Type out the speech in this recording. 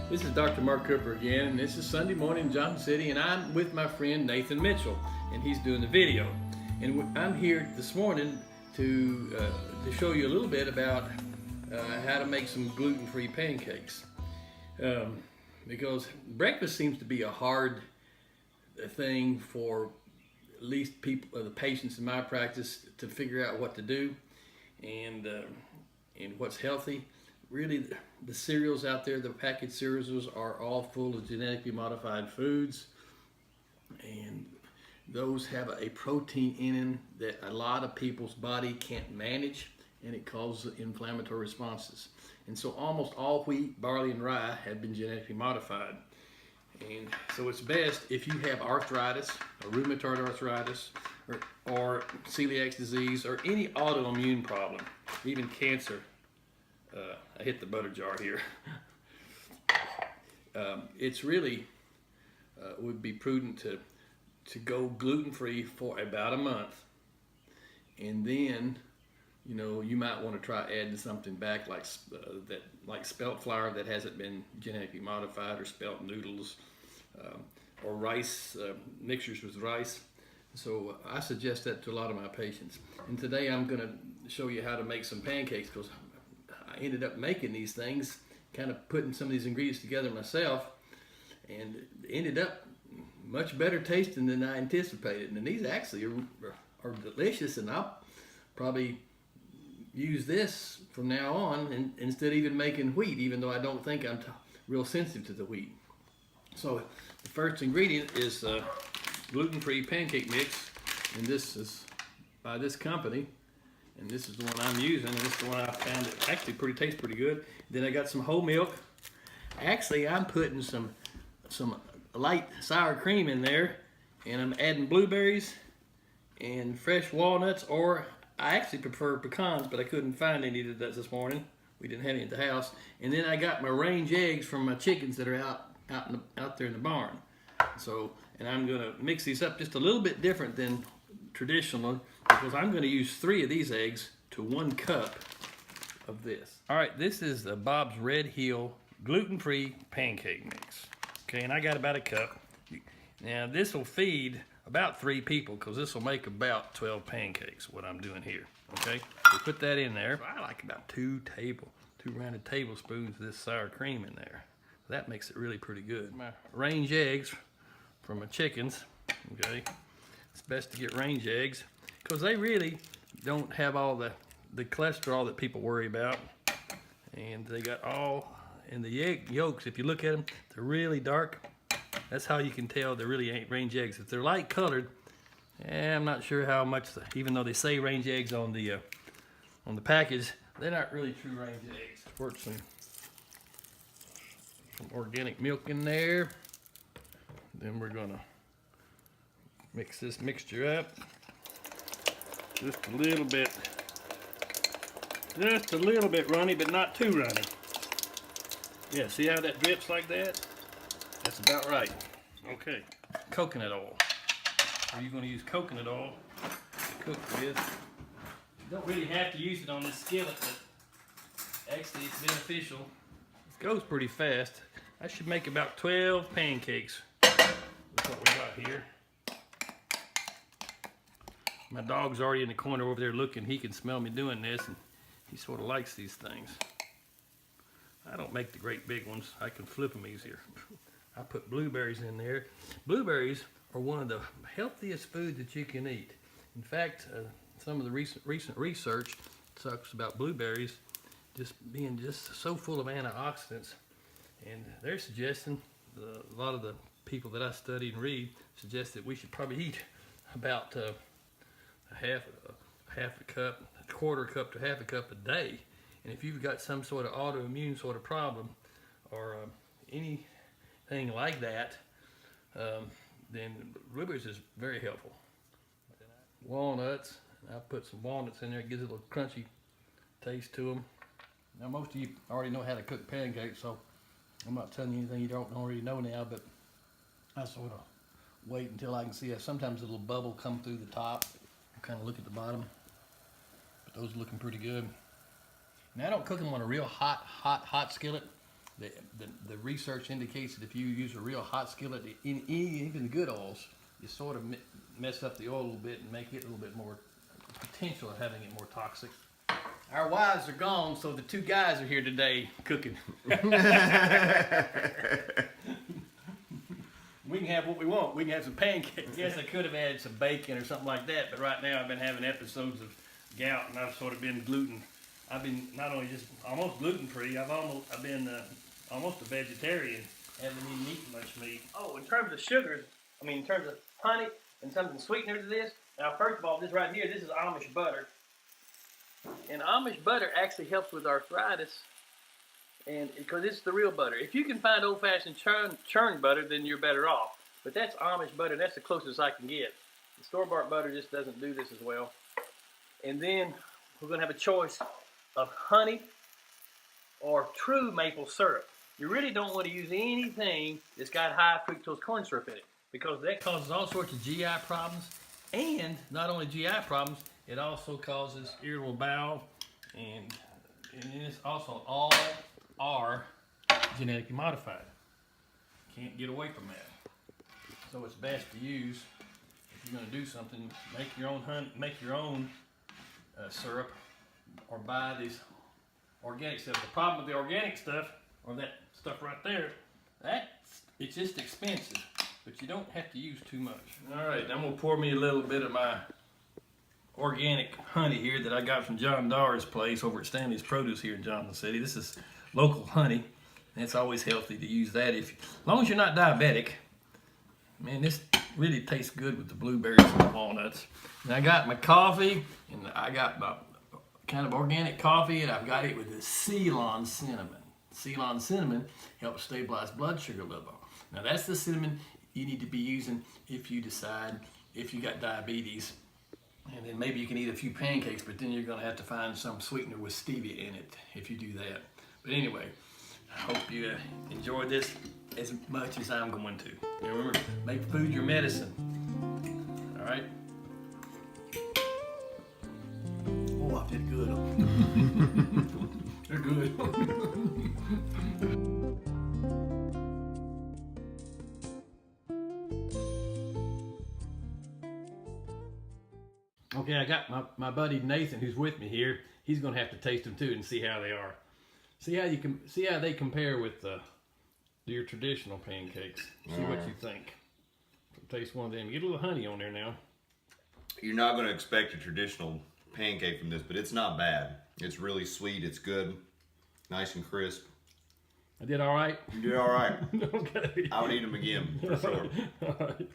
This is Dr. Mark Cooper again, and this is Sunday morning in Johnson City, and I'm with my friend Nathan Mitchell, and he's doing the video. And I'm here this morning to show you a little bit about how to make some gluten-free pancakes. Because breakfast seems to be a hard thing for at least people, the patients in my practice, to figure out what to do and what's healthy. Really, the cereals out there, the packaged cereals, are all full of genetically modified foods, and those have a protein in them that a lot of people's body can't manage, and it causes inflammatory responses. And so almost all wheat, barley, and rye have been genetically modified. And so it's best if you have arthritis, or rheumatoid arthritis, or celiac disease, or any autoimmune problem, even cancer. I hit the butter jar here. It's really would be prudent to go gluten-free for about a month, and then you might want to try adding something back like spelt flour that hasn't been genetically modified, or spelt noodles, or rice mixtures with rice. So I suggest that to a lot of my patients. And today I'm going to show you how to make some pancakes, because I ended up making these things, kind of putting some of these ingredients together myself, and ended up much better tasting than I anticipated. And these actually are delicious, and I'll probably use this from now on, and instead of even making wheat, even though I don't think I'm real sensitive to the wheat. So the first ingredient is gluten-free pancake mix, and this is by this company. And this is the one I'm using, and this is the one I found that actually tastes pretty good. Then I got some whole milk. Actually, I'm putting some light sour cream in there, and I'm adding blueberries and fresh walnuts, or I actually prefer pecans, but I couldn't find any of that this morning. We didn't have any at the house. And then I got my range eggs from my chickens that are out there in the barn. So, and I'm gonna mix these up just a little bit different than traditional, because I'm going to use 3 of these eggs to 1 cup of this. All right, this is the Bob's Red Hill gluten-free pancake mix. Okay, and I got about a cup. Now this will feed about 3 people, because this will make about 12 pancakes, what I'm doing here. Okay, so put that in there. I like about 2 rounded tablespoons of this sour cream in there. That makes it really pretty good. My range eggs from my chickens. Okay, it's best to get range eggs, because they really don't have all the cholesterol that people worry about. And they got all in the egg yolks. If you look at them, they're really dark. That's how you can tell they really ain't range eggs. If they're light colored, I'm not sure how much, even though they say range eggs on the package, they're not really true range eggs. Squirt some organic milk in there. Then we're gonna mix this mixture up just a little bit runny, but not too runny. Yeah, see how that drips like that? That's about right. Okay, coconut oil. Are you going to use coconut oil to cook with? You don't really have to use it on this skillet, but actually it's beneficial. It goes pretty fast. I should make about 12 pancakes with what we got here. My dog's already in the corner over there looking. He can smell me doing this, and he sort of likes these things. I don't make the great big ones. I can flip them easier. I put blueberries in there. Blueberries are one of the healthiest foods that you can eat. In fact, some of the recent research talks about blueberries just being so full of antioxidants, and they're suggesting, a lot of the people that I study and read suggest that we should probably eat about half a cup, a quarter cup to half a cup a day. And if you've got some sort of autoimmune sort of problem, or anything like that, then blueberries is very helpful. Walnuts, I put some walnuts in there. It gives it a little crunchy taste to them. Now most of you already know how to cook pancakes, so I'm not telling you anything you don't already know now, but I sort of wait until I can see sometimes a little bubble come through the top. I kind of look at the bottom, but those are looking pretty good. Now I don't cook them on a real hot skillet. The research indicates that if you use a real hot skillet, even the good oils, you sort of mess up the oil a little bit and make it a little bit more potential of having it more toxic. Our wives are gone, so the two guys are here today cooking. We can have what we want. We can have some pancakes. Yes, I could have added some bacon or something like that, but right now I've been having episodes of gout, and I've sort of been gluten. I've been not only just almost gluten-free, I've been almost a vegetarian. Haven't even eaten much meat. Oh, in terms of sugars, in terms of honey and something sweetener to this. Now, first of all, this right here, this is Amish butter, and Amish butter actually helps with arthritis. And because it's the real butter. If you can find old-fashioned churned butter, then you're better off. But that's Amish butter. That's the closest I can get. The store-bought butter just doesn't do this as well. And then we're going to have a choice of honey or true maple syrup. You really don't want to use anything that's got high fructose corn syrup in it, because that causes all sorts of GI problems. And not only GI problems, it also causes irritable bowel, and it's also all are genetically modified. Can't get away from that. So it's best to use, if you're going to do something, make your own honey, make your own syrup, or buy these organic stuff. The problem with the organic stuff, or that stuff right there, it's just expensive, but you don't have to use too much. All right, I'm gonna pour me a little bit of my organic honey here that I got from John Dar's place over at Stanley's Produce here in Johnson City. This is local honey, and it's always healthy to use that as long as you're not diabetic. Man, this really tastes good with the blueberries and the walnuts. And I got my coffee, and I got my kind of organic coffee, and I've got it with the Ceylon cinnamon. Ceylon cinnamon helps stabilize blood sugar level. Now that's the cinnamon you need to be using if you decide if you got diabetes. And then maybe you can eat a few pancakes, but then you're going to have to find some sweetener with stevia in it if you do that. But anyway, I hope you enjoyed this as much as I'm going to. And remember, make food your medicine. All right? Oh, I did good. They're good. Okay, I got my buddy Nathan, who's with me here. He's going to have to taste them too and see how they are. See how they compare with your traditional pancakes. See what you think. Taste one of them. Get a little honey on there now. You're not going to expect a traditional pancake from this, but it's not bad. It's really sweet. It's good. Nice and crisp. I did all right? You did all right. Okay. I would eat them again, for sure. All right.